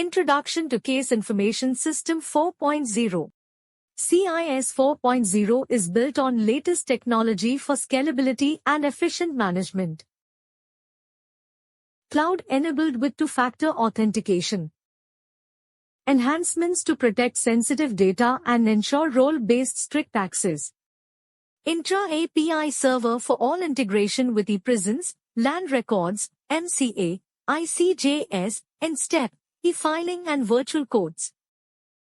Introduction to Case Information System 4.0. CIS 4.0 is built on latest technology for scalability and efficient management. Cloud enabled with two-factor authentication. Enhancements to protect sensitive data and ensure role-based strict access. Intra-API server for all integration with ePrisons, land records, MCA, ICJS, and STEP, e-filing and virtual courts.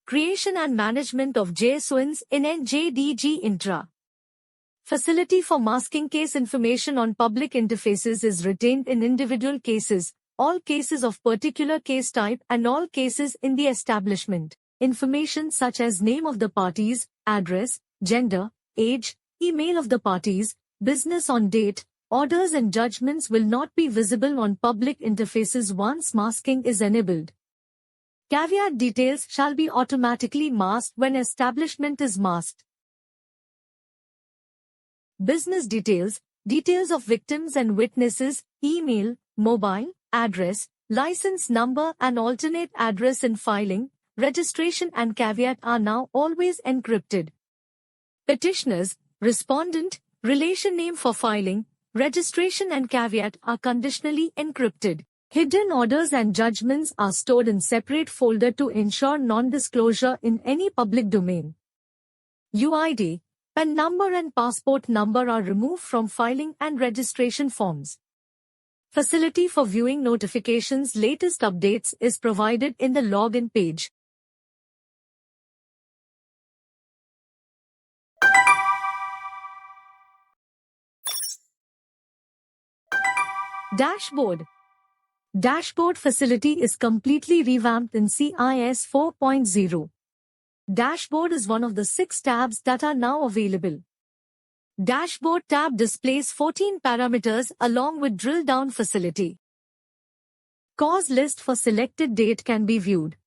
Creation and management of JSONs in NJDG Intra. Facility for masking case information on public interfaces is retained in individual cases, all cases of particular case type and all cases in the establishment. Information such as name of the parties, address, gender, age, email of the parties, business on date, orders and judgments will not be visible on public interfaces once masking is enabled. Caveat details shall be automatically masked when establishment is masked. Business details, details of victims and witnesses, email, mobile, address, license number and alternate address in filing, registration and caveat are now always encrypted. Petitioners, respondent, relation name for filing, registration and caveat are conditionally encrypted. Hidden orders and judgments are stored in separate folder to ensure non-disclosure in any public domain. UID, PAN number and passport number are removed from filing and registration forms. Facility for viewing notifications latest updates is provided in the login page. Dashboard. Dashboard facility is completely revamped in CIS 4.0. Dashboard is one of the 6 tabs that are now available. Dashboard tab displays 14 parameters along with drill down facility. Cause list for selected date can be viewed.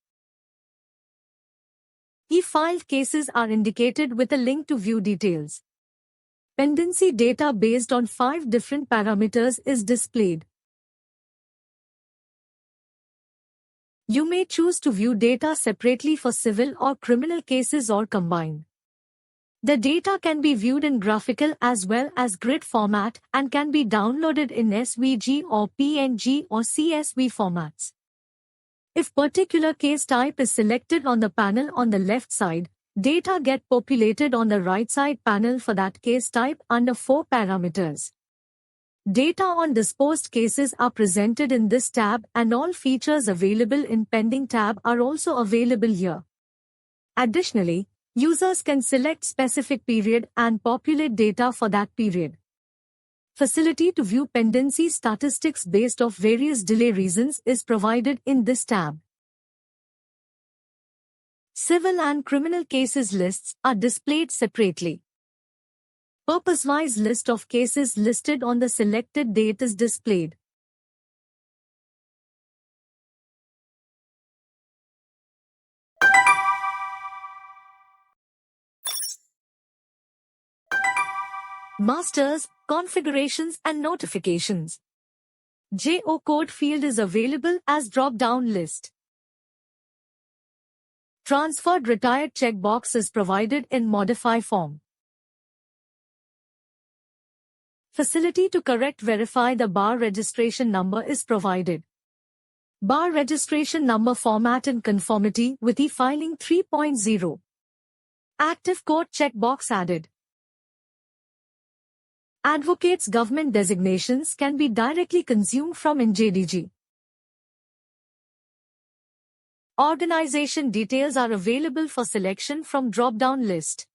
E-filed cases are indicated with a link to view details. Pendency data based on 5 different parameters is displayed. You may choose to view data separately for civil or criminal cases or combined. The data can be viewed in graphical as well as grid format and can be downloaded in SVG or PNG or CSV formats. If particular case type is selected on the panel on the left side, data get populated on the right side panel for that case type under 4 parameters. Data on disposed cases are presented in this tab and all features available in Pending tab are also available here. Additionally, users can select specific period and populate data for that period. Facility to view pendency statistics based off various delay reasons is provided in this tab. Civil and criminal cases lists are displayed separately. Purpose-wise list of cases listed on the selected date is displayed. Masters, configurations and notifications. JO code field is available as drop-down list. Transferred retired checkbox is provided in modify form. Facility to correct verify the bar registration number is provided. Bar registration number format in conformity with e-filing 3.0. Active court checkbox added. Advocates' government designations can be directly consumed from NJDG. Organization details are available for selection from drop-down list.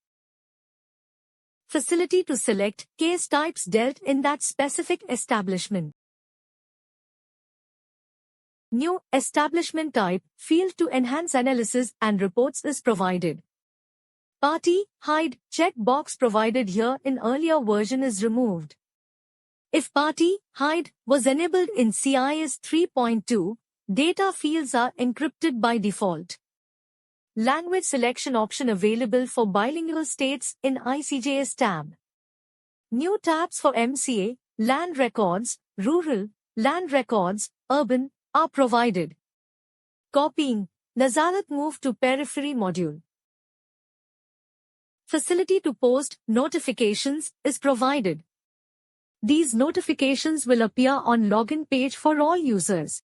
Facility to select case types dealt in that specific establishment. New establishment type field to enhance analysis and reports is provided. Party hide checkbox provided here in earlier version is removed. If party hide was enabled in CIS 3.2, data fields are encrypted by default. Language selection option available for bilingual states in ICJS tab. New tabs for MCA, land records, rural, land records, urban, are provided. Copying. Nazarat moved to periphery module. Facility to post notifications is provided. These notifications will appear on login page for all users.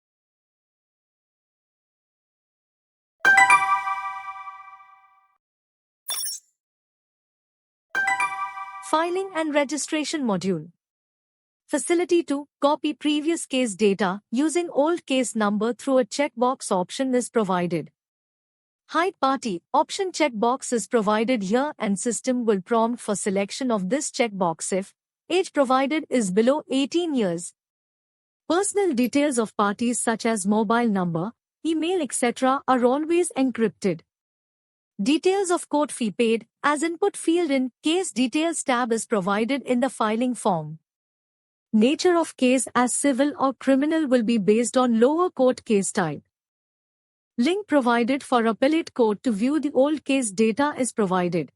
Filing and registration module. Facility to copy previous case data using old case number through a checkbox option is provided. Hide party option checkbox is provided here and system will prompt for selection of this checkbox if age provided is below 18 years. Personal details of parties such as mobile number, email etc. are always encrypted. Details of court fee paid as input field in Case Details tab is provided in the filing form. Nature of case as civil or criminal will be based on lower court case type. Link provided for appellate court to view the old case data is provided.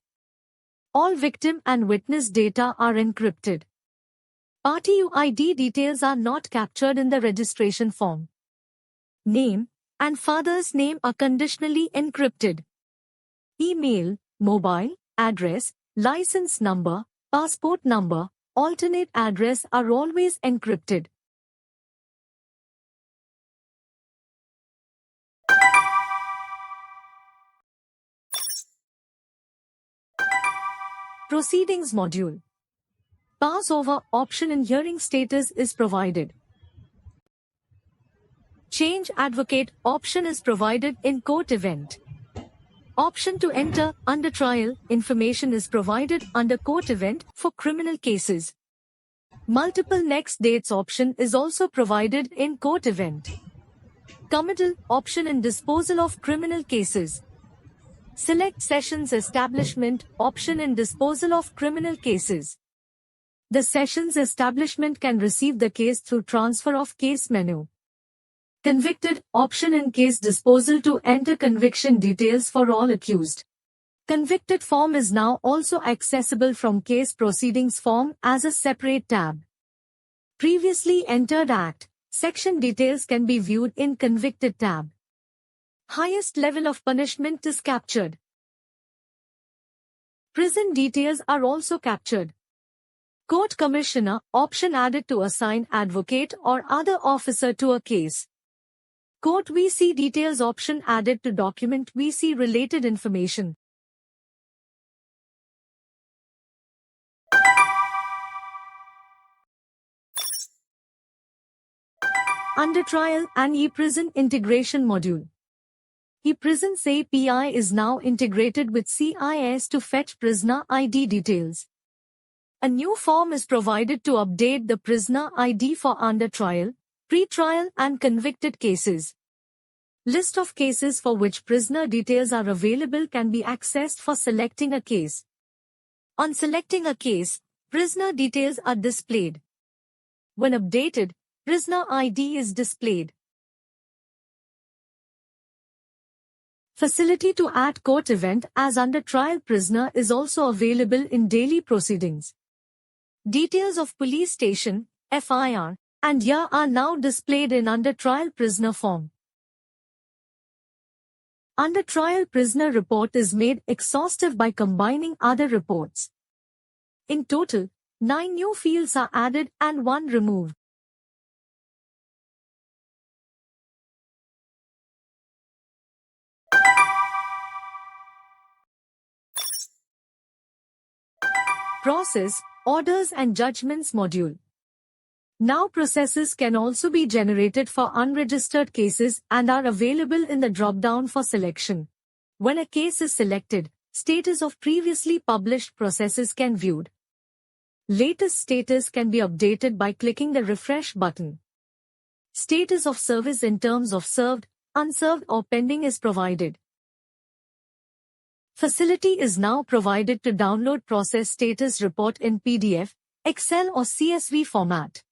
All victim and witness data are encrypted. Party UID details are not captured in the registration form. Name and father's name are conditionally encrypted. Email, mobile, address, license number, passport number, alternate address are always encrypted. Proceedings module. Pass over option in hearing status is provided. Change advocate option is provided in court event. Option to enter under trial information is provided under court event for criminal cases. Multiple next dates option is also provided in court event. Committal option in disposal of criminal cases. Select sessions establishment option in disposal of criminal cases. The sessions establishment can receive the case through transfer of case menu. Convicted option in case disposal to enter conviction details for all accused. Convicted form is now also accessible from case proceedings form as a separate tab. Previously entered act, section details can be viewed in convicted tab. Highest level of punishment is captured. Prison details are also captured. Court commissioner option added to assign advocate or other officer to a case. Court VC details option added to document VC related information. Under trial and e-prison integration module. E-prisons API is now integrated with CIS to fetch prisoner ID details. A new form is provided to update the prisoner ID for under trial, pre-trial and convicted cases. List of cases for which prisoner details are available can be accessed for selecting a case. On selecting a case, prisoner details are displayed. When updated, prisoner ID is displayed. Facility to add court event as under trial prisoner is also available in daily proceedings. Details of police station, FIR, and year are now displayed in under trial prisoner form. Under trial prisoner report is made exhaustive by combining other reports. In total, 9 new fields are added and 1 removed. Process, Orders and Judgments module. Now processes can also be generated for unregistered cases and are available in the drop-down for selection. When a case is selected, status of previously published processes can viewed. Latest status can be updated by clicking the refresh button. Status of service in terms of served, unserved or pending is provided. Facility is now provided to download process status report in PDF, Excel or CSV format.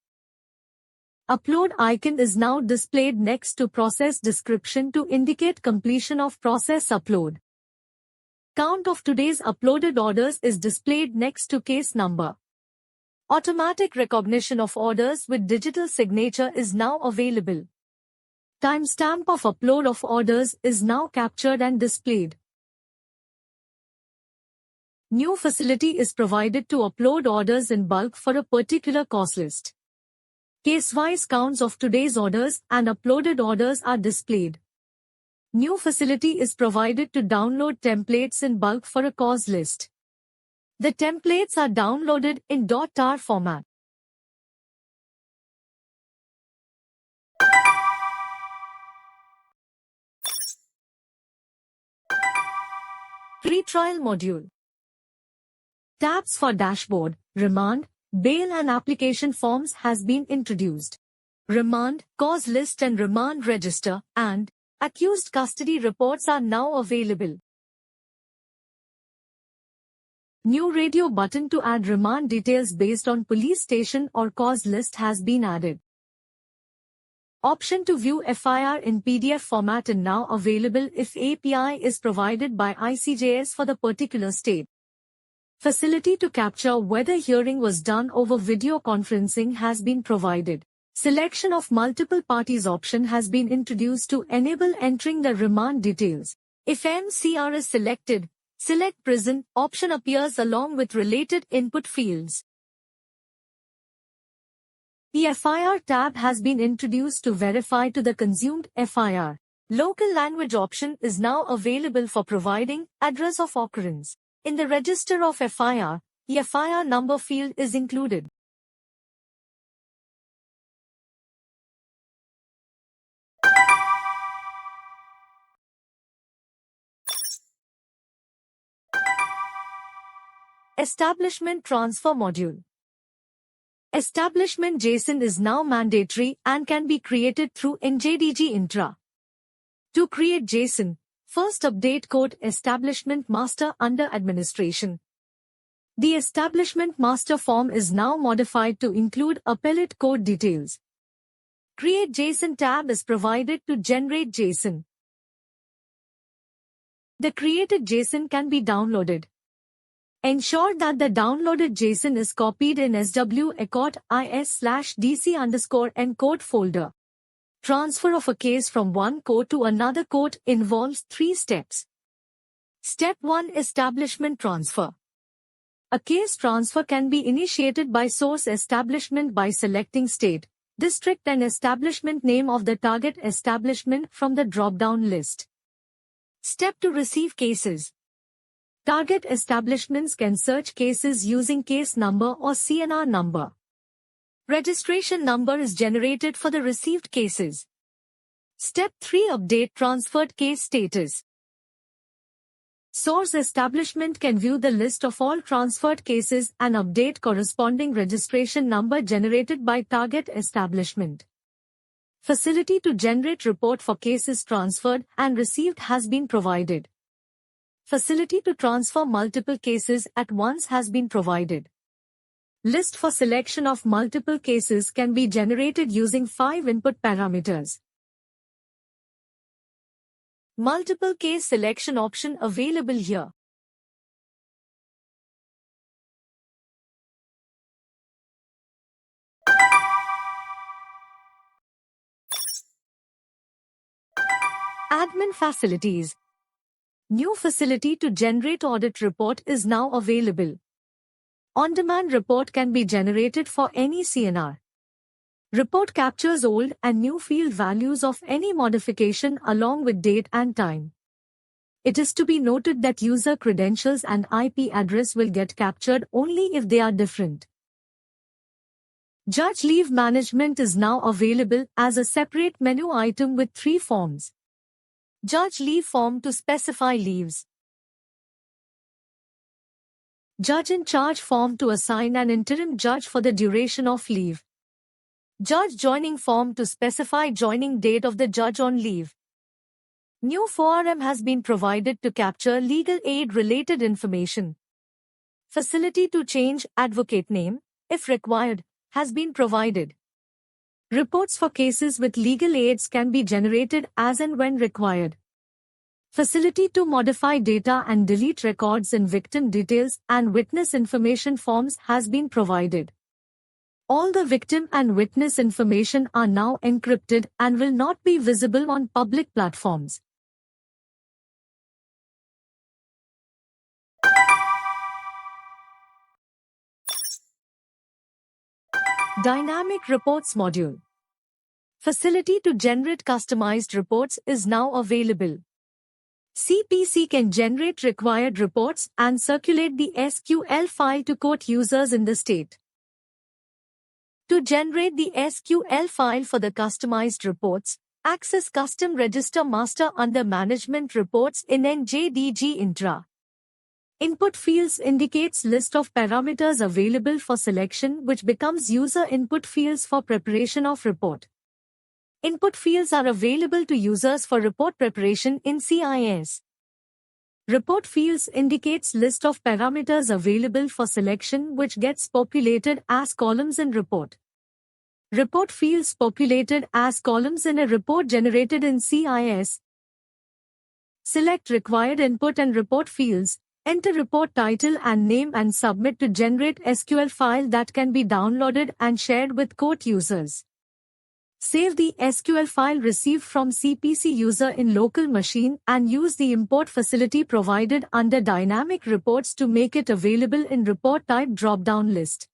Upload icon is now displayed next to process description to indicate completion of process upload. Count of today's uploaded orders is displayed next to case number. Automatic recognition of orders with digital signature is now available. Timestamp of upload of orders is now captured and displayed. New facility is provided to upload orders in bulk for a particular cost list. Case-wise counts of today's orders and uploaded orders are displayed. New facility is provided to download templates in bulk for a cause list. The templates are downloaded in .tar format. Retrial module. Tabs for dashboard, remand, bail and application forms has been introduced. Remand, cause list and remand register, and accused custody reports are now available. New radio button to add remand details based on police station or cause list has been added. Option to view FIR in PDF format is now available if API is provided by ICJS for the particular state. Facility to capture whether hearing was done over video conferencing has been provided. Selection of multiple parties option has been introduced to enable entering the remand details. If MCR is selected, select prison option appears along with related input fields. The FIR tab has been introduced to verify to the consumed FIR. Local language option is now available for providing address of occurrence. In the register of FIR, the FIR number field is included. Establishment Transfer Module. Establishment JSON is now mandatory and can be created through NJDG Intra. To create JSON, first update code Establishment Master under Administration. The Establishment Master form is now modified to include appellate code details. Create JSON tab is provided to generate JSON. The created JSON can be downloaded. Ensure that the downloaded JSON is copied in sw-is/dc_encode folder. Transfer of a case from one code to another code involves 3 steps. Step 1 Establishment Transfer. A case transfer can be initiated by source establishment by selecting state, district and establishment name of the target establishment from the drop-down list. Step 2 Receive cases. Target establishments can search cases using case number or CNR number. Registration number is generated for the received cases. Step 3 Update transferred case status. Source establishment can view the list of all transferred cases and update corresponding registration number generated by target establishment. Facility to generate report for cases transferred and received has been provided. Facility to transfer multiple cases at once has been provided. List for selection of multiple cases can be generated using 5 input parameters. Multiple case selection option available here. Admin facilities. New facility to generate audit report is now available. On-demand report can be generated for any CNR. Report captures old and new field values of any modification along with date and time. It is to be noted that user credentials and IP address will get captured only if they are different. Judge leave management is now available as a separate menu item with 3 forms. Judge leave form to specify leaves. Judge in charge form to assign an interim judge for the duration of leave. Judge joining form to specify joining date of the judge on leave. New form has been provided to capture legal aid related information. Facility to change advocate name, if required, has been provided. Reports for cases with legal aids can be generated as and when required. Facility to modify data and delete records in victim details and witness information forms has been provided. All the victim and witness information are now encrypted and will not be visible on public platforms. Dynamic Reports Module. Facility to generate customized reports is now available. CPC can generate required reports and circulate the SQL file to court users in the state. To generate the SQL file for the customized reports, access Custom Register Master under Management Reports in NJDG Intra. Input fields indicates list of parameters available for selection, which becomes user input fields for preparation of report. Input fields are available to users for report preparation in CIS. Report fields indicates list of parameters available for selection, which gets populated as columns in report. Report fields populated as columns in a report generated in CIS. Select required input and report fields, enter report title and name and submit to generate SQL file that can be downloaded and shared with court users. Save the SQL file received from CPC user in local machine and use the import facility provided under Dynamic Reports to make it available in report type drop-down list.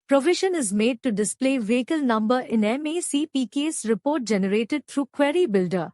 Provision is made to display vehicle number in MACPK's report generated through Query Builder.